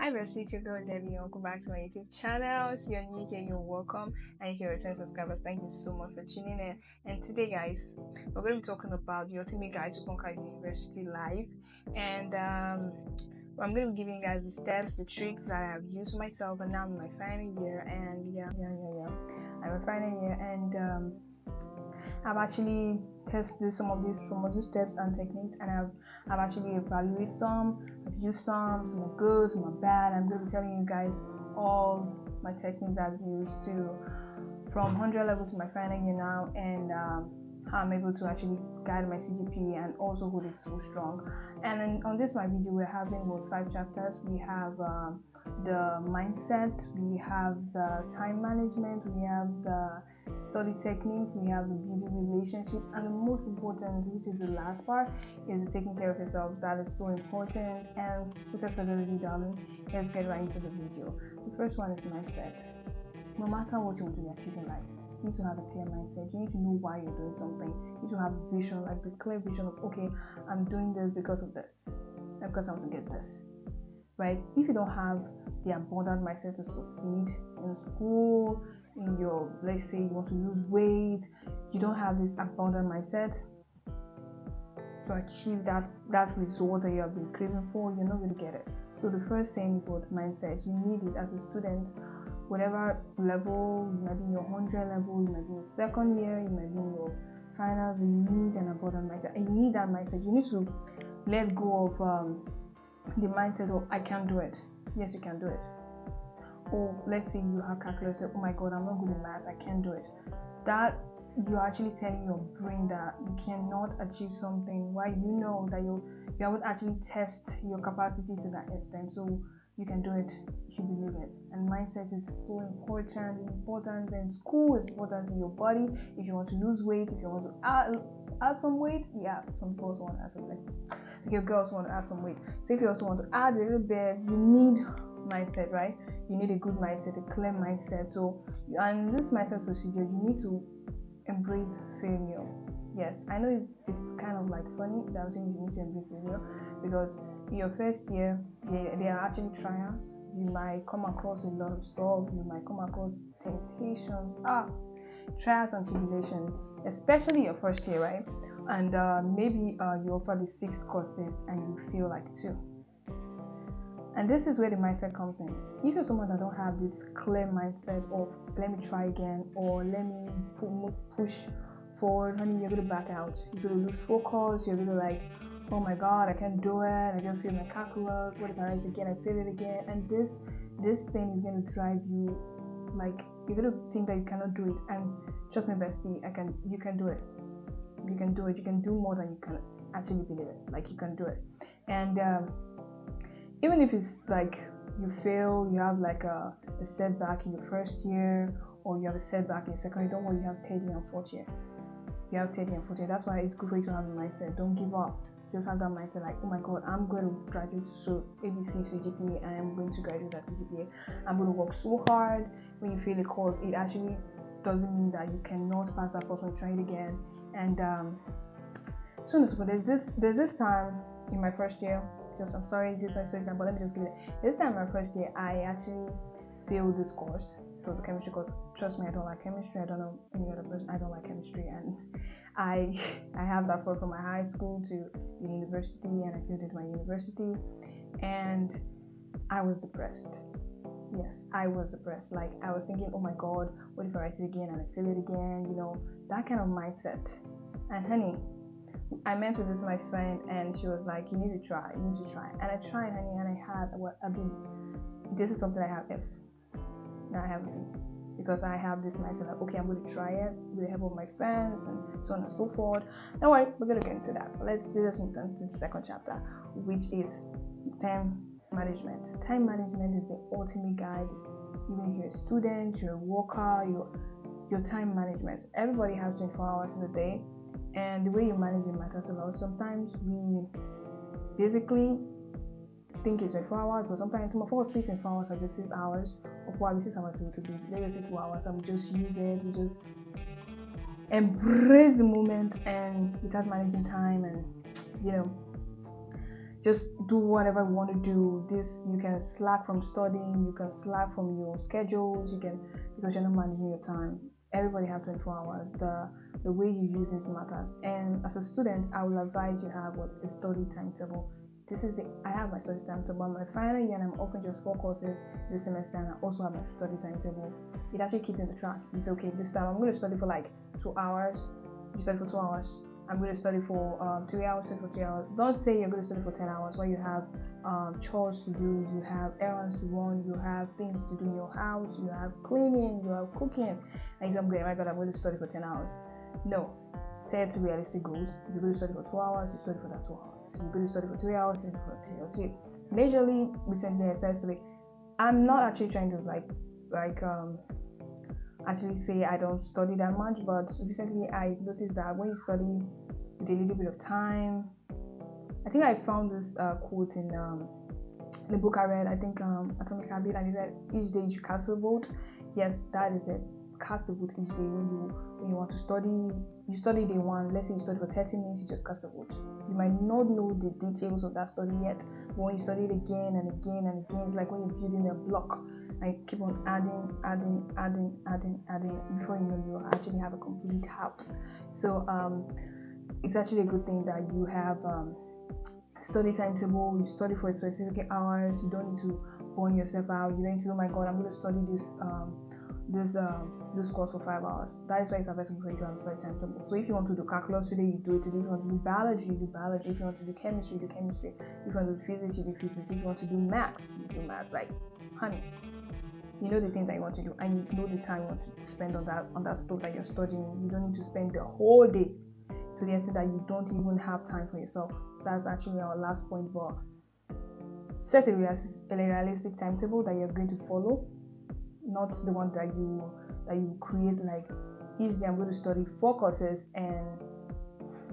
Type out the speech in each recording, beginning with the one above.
Hi, bestie, it's your girl Debbie. Welcome back to my YouTube channel. If you're new here, you're welcome. And if you're a return subscribers, thank you so much for tuning in. And today, guys, we're going to be talking about the ultimate guide to conquer university life. And I'm going to be giving you guys the steps, the tricks that I have used myself. And now I'm in my final year. And I'm in final year. And I've actually tested some of these steps and techniques, and I've actually evaluated some. I've used some are good, some are bad. I'm going to be telling you guys all my techniques I've used from 100 level to my final year now, and how I'm able to actually guide my CGPA and also hold it so strong. And then on this my video, we're having 5 chapters. We have the mindset, we have the time management, we have the study techniques, we have the beauty relationship, and the most important, which is the last part, is the taking care of yourself. That is so important. And without further ado, darling, let's get right into the video. The first one is mindset. No matter what you want to achieve in life, you need to have a clear mindset. You need to know why you're doing something. You need to have a vision, like the clear vision of, okay, I'm doing this because of this, and because I want to get this, right? If you don't have the abundant mindset to succeed in school, in your, let's say you want to lose weight, you don't have this abundant mindset to achieve that result that you have been craving for, you're not going to get it. So the first thing is what mindset. You need it as a student, whatever level, you might be in your 100 level, you might be in your second year, you might be in your finals, you need an abundant mindset. And you need that mindset. You need to let go of the mindset of I can't do it. Yes, you can do it. Or let's say you have calculus, say, oh my god, I'm not good in maths, I can't do it. That you're actually telling your brain that you cannot achieve something while you know that you haven't actually test your capacity to that extent. So you can do it if you believe it. And mindset is so important in school, it's important in your body. If you want to lose weight, if you want to add some weight, yeah, some people also want to add some weight. Your girls want to add some weight. So if you also want to add a little bit, you need mindset, right? You need a good mindset, a clear mindset. So, and this mindset procedure, you need to embrace failure. Yes, I know it's kind of like funny that I'm saying you need to embrace failure, because in your first year, there are actually trials. You might come across a lot of stuff. You might come across temptations, trials and tribulations, especially your first year, right? And maybe you offer the 6 courses and you feel like 2. And this is where the mindset comes in. If you're someone that don't have this clear mindset of let me try again, or let me push forward, honey, you're going to back out. You're going to lose focus. You're going to like, oh my god, I can't do it. I just feel my calculus. What if I write it again? I fail it again. And this thing is going to drive you, like, you're going to think that you cannot do it. And trust me, bestie, you can do it. You can do it. You can do more than you can actually believe it. Like, you can do it. And even if it's like you fail, you have like a setback in your first year, or you have a setback in your second year, don't worry, you have third year and fourth year. You have third year and fourth year. That's why it's good for you to have a mindset. Don't give up. Just have that mindset like, oh my god, I'm going to graduate so ABC CGPA, and I'm going to graduate that CGPA. I'm going to work so hard. When you fail a course, it actually doesn't mean that you cannot pass that course when you try it again. And so there's this time in my first year. I'm sorry, this is my story time, but let me just give it. This time, my first year, I actually failed this course. It was a chemistry course. Trust me, I don't like chemistry. I don't know any other person. I don't like chemistry, and I have that from my high school to university, and I failed at my university, and I was depressed. Yes, I was depressed. Like, I was thinking, oh my god, what if I write it again and I fail it again? You know, that kind of mindset. And honey, I met with this my friend, and she was like, you need to try. And I tried, honey, and I had a B. This is something I have F. Now I have a B, because I have this mindset like, okay, I'm going to try it with the help of my friends and so on and so forth. Don't worry, we're going to get into that. Let's just move on to the second chapter, which is time management. Time management is the ultimate guide. Even if you're a student, you're a worker, your time management. Everybody has 24 hours in a day. And the way you manage it matters a lot. Sometimes we basically think it's 24 hours, but sometimes some of us say 24 hours are just 6 hours, or probably 6 hours to be. Let's say 2 hours, and we just use it. We just embrace the moment and without managing time, and just do whatever you want to do. This, you can slack from studying, you can slack from your schedules, you can, because you're not managing your time. Everybody has 24 hours. The way you use this matters. And as a student, I will advise you have a study timetable. I have my study timetable. My final year, and I'm offering just 4 courses this semester, and I also have my study timetable. It actually keeps in the track. You say, okay, this time I'm going to study for like 2 hours. You study for 2 hours. I'm going to study for 3 hours, study for 3 hours. Don't say you're going to study for 10 hours while you have chores to do, you have errands to run, you have things to do in your house, you have cleaning, you have cooking. And you say, oh my God, I'm going to study for 10 hours. No. Set realistic goals. If you're going to study for 2 hours, you study for that 2 hours. If you're going to study for 3 hours, study for 3 hours. Majorly, recently I started studying. I'm not actually trying to actually say I don't study that much, but recently I noticed that when you study with a little bit of time, I think I found this quote in the book I read, I think Atomic Habit, and it said, each day you cast a vote. Yes, that is it. Cast a vote each day. When you want to study, you study day one. Let's say you study for 30 minutes, you just cast a vote. You might not know the details of that study yet, but when you study it again and again and again, it's like when you're building a block and you keep on adding before you know, you actually have a complete house. So it's actually a good thing that you have study timetable. You study for specific hours. You don't need to burn yourself out. You don't need to, oh my God, I'm going to study this course for 5 hours. That is why it's advisable for you to have a study timetable. So if you want to do calculus today, you do it today. If you want to do biology, you do biology. If you want to do chemistry, you do chemistry. If you want to do physics, you do physics. If you want to do maths, you do maths. Like, honey, you know the things that you want to do, and you know the time you want to spend on that stuff that you're studying. You don't need to spend the whole day to the extent that you don't even have time for yourself. That's actually our last point. But set a realistic timetable that you're going to follow, not the one that you create. Like, each day I'm going to study 4 courses, and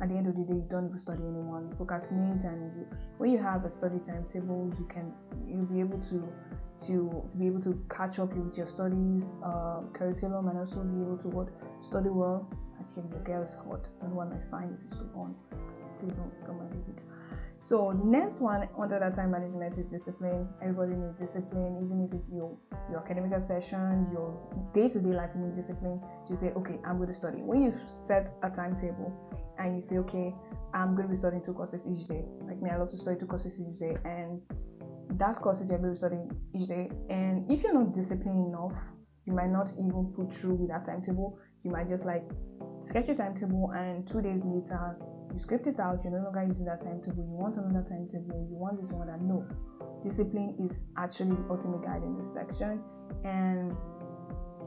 at the end of the day you don't even study anyone. You procrastinate, and when you have a study timetable, you'll be able to catch up with your studies curriculum, and also be able to study well. Actually, the girl is hot. I don't know what I find if it's still on. Please don't mind it. So the next one under that time management is discipline. Everybody needs discipline, even if it's your academic session, your day-to-day life. You need discipline. You say, okay, I'm going to study. When you set a timetable and you say, okay, I'm going to be studying 2 courses each day. Like me, I love to study 2 courses each day, and that courses you're going to be studying each day. And if you're not disciplined enough, you might not even put through with that timetable. You might just like sketch your timetable, and 2 days later you script it out. You're no longer using that timetable. You want another timetable. You want this one. That no, discipline is actually the ultimate guide in this section, and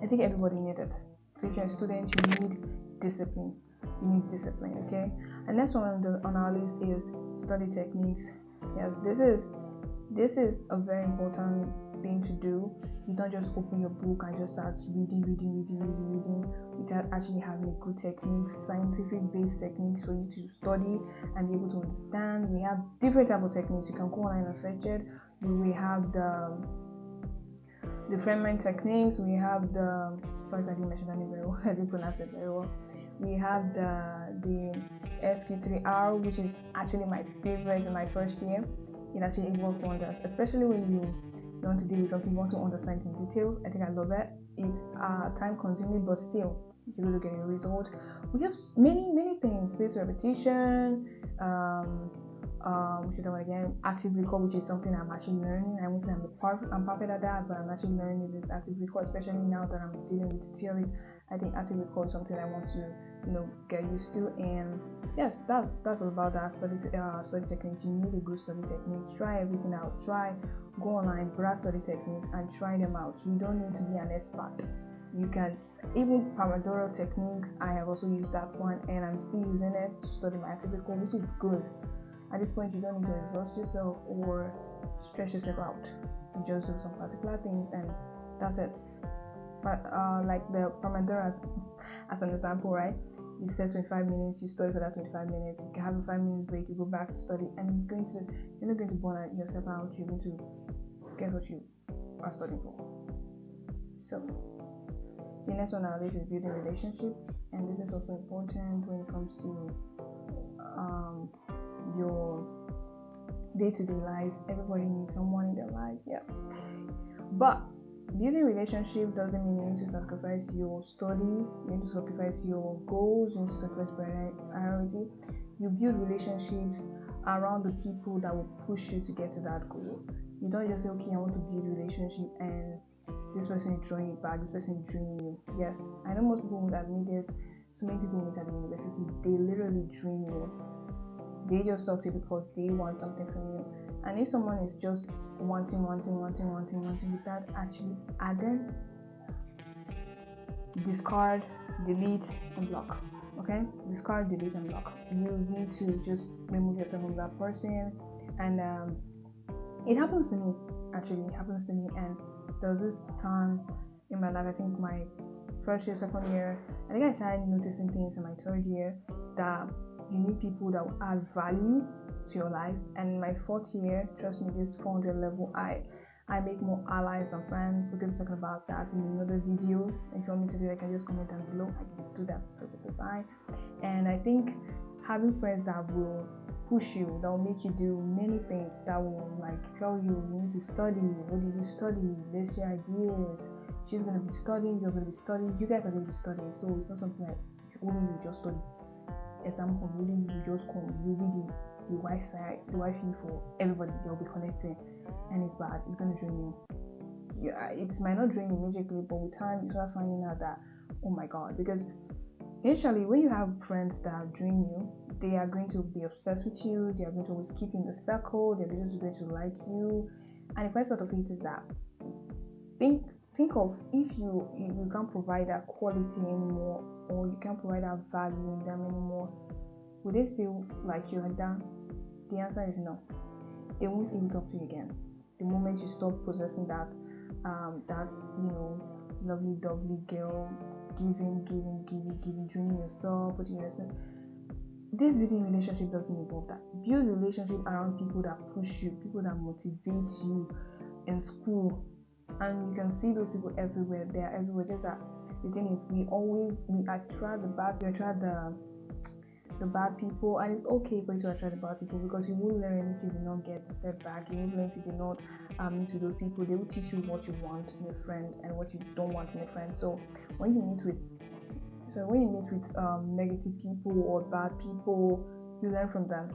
I think everybody needs it. So if you're a student, you need discipline. You need discipline. Okay. And next one on our list is study techniques. Yes, this is a very important thing to do. You don't just open your book and just start reading without actually having a good techniques, scientific based techniques for you to study and be able to understand. We have different type of techniques. You can go online and search it. We have the Freeman techniques. We have sorry if I didn't mention that name very well. I didn't pronounce it very well. We have the SQ3R, which is actually my favorite in my first year. It actually works wonders, especially when you want to deal with something you want to understand in detail. I think I love it. It's time consuming, but still you're going to get a result. We have many things: spaced repetition, which is again active recall, which is something I'm actually learning. I won't say I'm perfect at that, but I'm actually learning this active recall, especially now that I'm dealing with the theories. I think active recall is something I want to get used to. And yes, that's all about that study techniques. You need a good study technique. Try everything out. Go online, browse study techniques, and try them out. You don't need to be an expert. You can even Pomodoro techniques. I have also used that one, and I'm still using it to study my active recall, which is good. At this point, you don't need to exhaust yourself or stress yourself out. You just do some particular things, and that's it. But like the Pomodoro as an example, right? You set 25 minutes, you study for that 25 minutes. You can have a 5 minutes break, you go back to study, and you're not going to burn yourself out. You're going to get what you are studying for. So the next one on our list is building relationship, and this is also important when it comes to day-to-day life. Everybody needs someone in their life, yeah. But building relationship doesn't mean you need to sacrifice your study, you need to sacrifice your goals, you need to sacrifice priority. You build relationships around the people that will push you to get to that goal. You don't just say, okay, I want to build a relationship and this person is drawing you back, this person is draining you. Yes, I know most people would admit this. So many people meet at the university, they literally drain you. They just talk to you because they want something from you. And if someone is just wanting without actually adding, discard, delete, and block. Okay? Discard, delete, and block. You need to just remove yourself from that person. And it happens to me, actually. It happens to me. And there was this time in my life, I think my first year, second year, I think I started noticing things in my third year that you need people that will add value to your life. And in my fourth year, trust me, this 400 level, I make more allies and friends. We're going to be talking about that in another video. If you want me to do that, I can just comment down below. I can do that perfectly fine. And I think having friends that will push you, that will make you do many things, that will like tell you need to study, what did you study, this your ideas, she's going to be studying, you're going to be studying, you guys are going to be studying. So it's not something like only you just study. Exam only you just come, you'll be the Wi-Fi for everybody. They'll be connecting, and it's bad. It's going to drain you. Yeah, it might not drain you immediately, but with time you start finding out that, oh my god, because initially when you have friends that drain you, they are going to be obsessed with you, they are going to always keep you in the circle, they're just going to like you. And the first part of it is that think of if you can't provide that quality anymore, or you can't provide that value in them anymore, will they still like you like that? The answer is no. They won't even talk to you again. The moment you stop possessing that lovely girl, giving, draining yourself, putting investment. This building relationship doesn't involve that. Build relationship around people that push you, people that motivate you in school. And you can see those people everywhere. They are everywhere. Just that the thing is, we attract the bad people, and it's okay for you to attract the bad people, because you will learn if you do not get the setback. You will learn if you do not meet with those people. They will teach you what you want in a friend and what you don't want in a friend. So when you meet with negative people or bad people, you learn from them.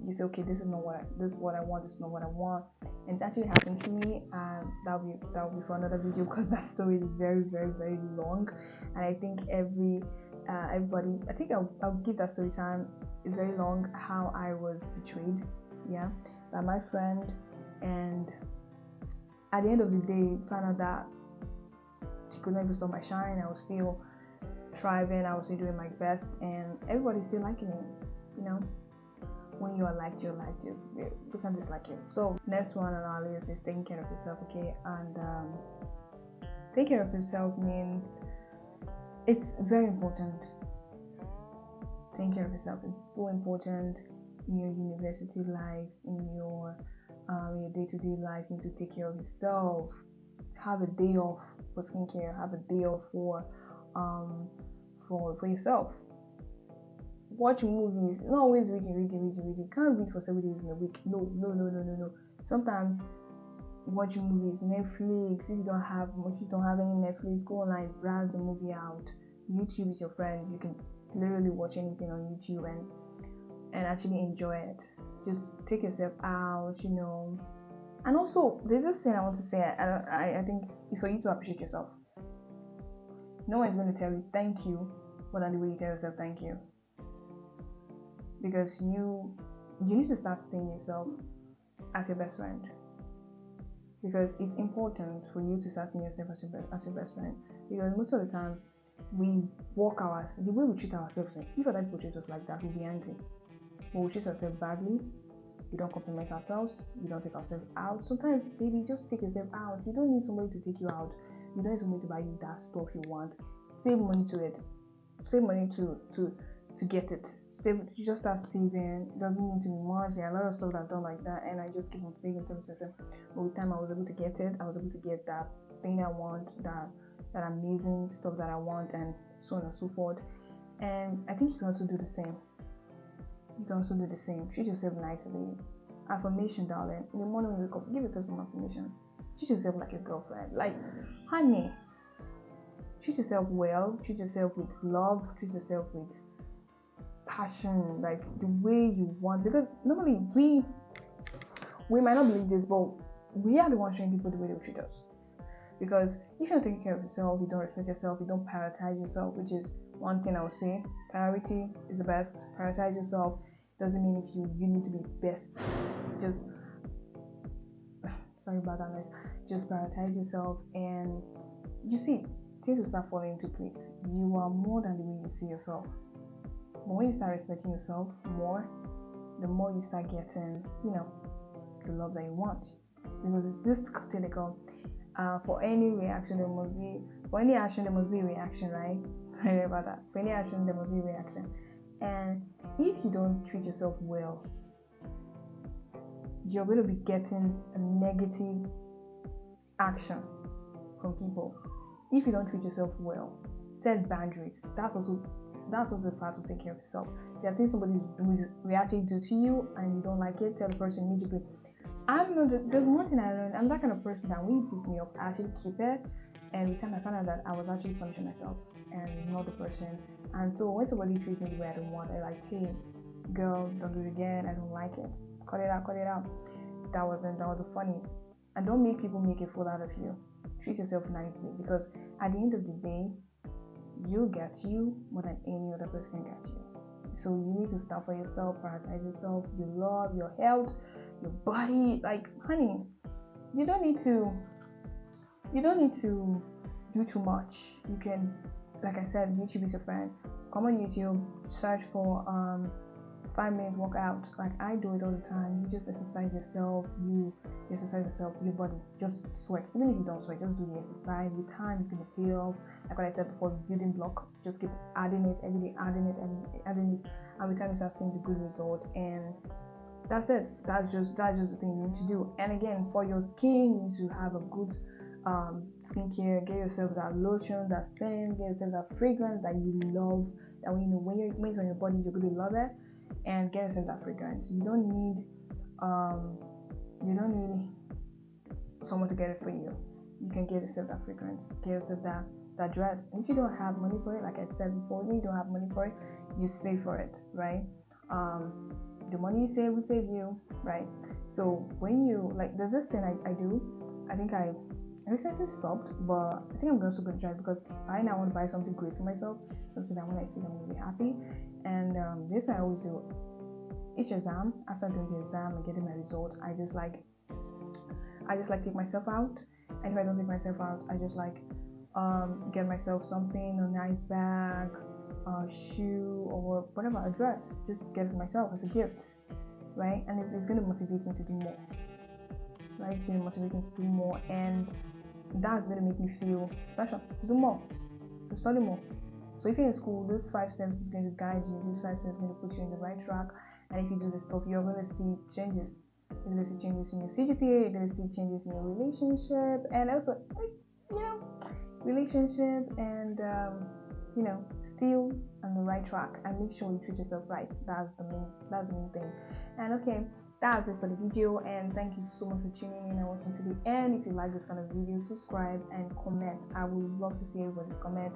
You say, okay, this is what I want, this is not what I want. And it's actually happened to me, and that'll be for another video, because that story is very, very, very long. And I think everybody, I think I'll give that story time. It's very long, how I was betrayed, yeah, by my friend. And at the end of the day, found out that she could not even stop my shine. I was still thriving, I was still doing my best, and everybody's still liking me. When you are liked, you're liked. You can't dislike you. So next one on our list is taking care of yourself. Okay, and taking care of yourself means it's very important. Taking care of yourself is so important in your university life, in your day-to-day life. You need to take care of yourself. Have a day off for skincare. Have a day off for yourself. Watch movies. Not always reading. You can't read for 7 days in a week. No. Sometimes watching movies, Netflix. If you don't have any Netflix, go online, browse the movie out. YouTube is your friend. You can literally watch anything on YouTube and actually enjoy it. Just take yourself out, And also, there's this thing I want to say. I think it's for you to appreciate yourself. No one's going to tell you thank you more than the way you tell yourself thank you. Because you need to start seeing yourself as your best friend. Because it's important for you to start seeing yourself as your best friend. Because most of the time, the way we treat ourselves, if other people treat us like that, we'll be angry. But we treat ourselves badly. We don't compliment ourselves. We don't take ourselves out. Sometimes, baby, just take yourself out. You don't need somebody to take you out. You don't need somebody to buy you that stuff you want. Save money to it. Save money to get it. You just start saving. It doesn't need to be much. There are a lot of stuff that I've done like that, and I just keep on saving. But with time, I was able to get it. I was able to get that thing I want, that amazing stuff that I want, and so on and so forth. And I think you can also do the same. you can also do the same. Treat yourself nicely. Affirmation, darling. In the morning when you wake up, give yourself some affirmation. Treat yourself like your girlfriend. Like, honey, treat yourself well. Treat yourself with love. Treat yourself with passion, like the way you want. Because normally we might not believe this, but we are the ones showing people the way they treat us. Because if you're taking care of yourself, you don't respect yourself, you don't prioritize yourself, which is one thing I would say. Priority is the best. Prioritize yourself. Doesn't mean if you need to be best. Just sorry about that noise. Just prioritize yourself, and you see things will start falling into place. You are more than the way you see yourself. But when you start respecting yourself more, the more you start getting, the love that you want. Because it's just critical. For any reaction, for any action, there must be a reaction, right? Sorry about that. For any action, there must be a reaction. And if you don't treat yourself well, you're going to be getting a negative action from people. If you don't treat yourself well, set boundaries. That's also the part of taking care of yourself. There are things somebody is reacting to you and you don't like it, tell the person immediately. There's one thing I learned. I'm that kind of person that when you piss me off, I actually keep it. And with time I found out that I was actually punishing myself and not the person. And so when somebody treats me the way I don't want, they're like, hey, girl, don't do it again. I don't like it. Cut it out. That wasn't funny. And don't make people make a fool out of you. Treat yourself nicely, because at the end of the day, you get you more than any other person can get you. So you need to stand for yourself, prioritize yourself, your love, your health, your body. Like, honey, you don't need to do too much. You can, like I said, YouTube is your friend. Come on YouTube, search for 5-minute workout. Like I do it all the time. You just exercise yourself. Your body. Just sweat. Even if you don't sweat, just do the exercise. With time, it's gonna pay off. Like what I said before, building block. Just keep adding it every day, adding it, and with time you start seeing the good result. And that's it. That's just the thing you need to do. And again, for your skin, you need to have a good skincare. Get yourself that lotion, that scent. Get yourself that fragrance that you love. That when it's on your body, you're going to love it. And get yourself that fragrance. You don't need someone to get it for you. You can get yourself that fragrance. Get yourself that dress. And if you don't have money for it, like I said before, when you don't have money for it, you save for it, right? The money you save will save you, right? So when you there's this thing I do. I think I recently stopped, but I think I'm also going to try it, because right now I want to buy something great for myself, something that when I see, I'm going to be happy. And this I always do. Each exam, after doing the exam and getting my result, I just take myself out. And if I don't take myself out, I just get myself something, a nice bag, a shoe, or whatever, a dress. Just get it myself as a gift, right? And it's going to motivate me to do more, right? It's going to motivate me to do more, and that's going to make me feel special to do more, to study more. So if you're in school, these 5 steps is going to guide you. These 5 steps is going to put you in the right track. And if you do this stuff, you're going to see changes. You're going to see changes in your CGPA. You're going to see changes in your relationship, and also, relationship, and still on the right track. And make sure you treat yourself right. That's the main thing. And okay, that's it for the video. And thank you so much for tuning in and watching to the end. If you like this kind of video, subscribe and comment. I would love to see everybody's comment.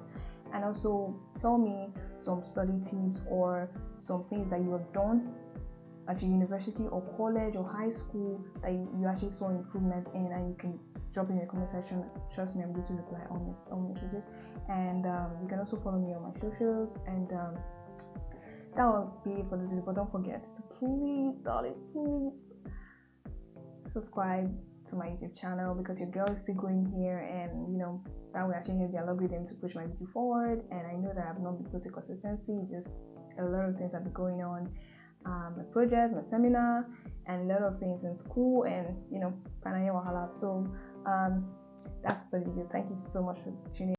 And also tell me some study tips or some things that you have done at your university or college or high school that you actually saw improvement in, and you can drop in the comment section. Trust me, I'm going to reply all messages. And you can also follow me on my socials, and that will be it for the video. But don't forget to please, darling, please subscribe to my YouTube channel, because your girl is still going here, and that will actually help the algorithm to push my video forward. And I know that I've not been posting consistency, just a lot of things have been going on, my project, my seminar, and a lot of things in school, and panaya wahala. So that's the video. Thank you so much for tuning in.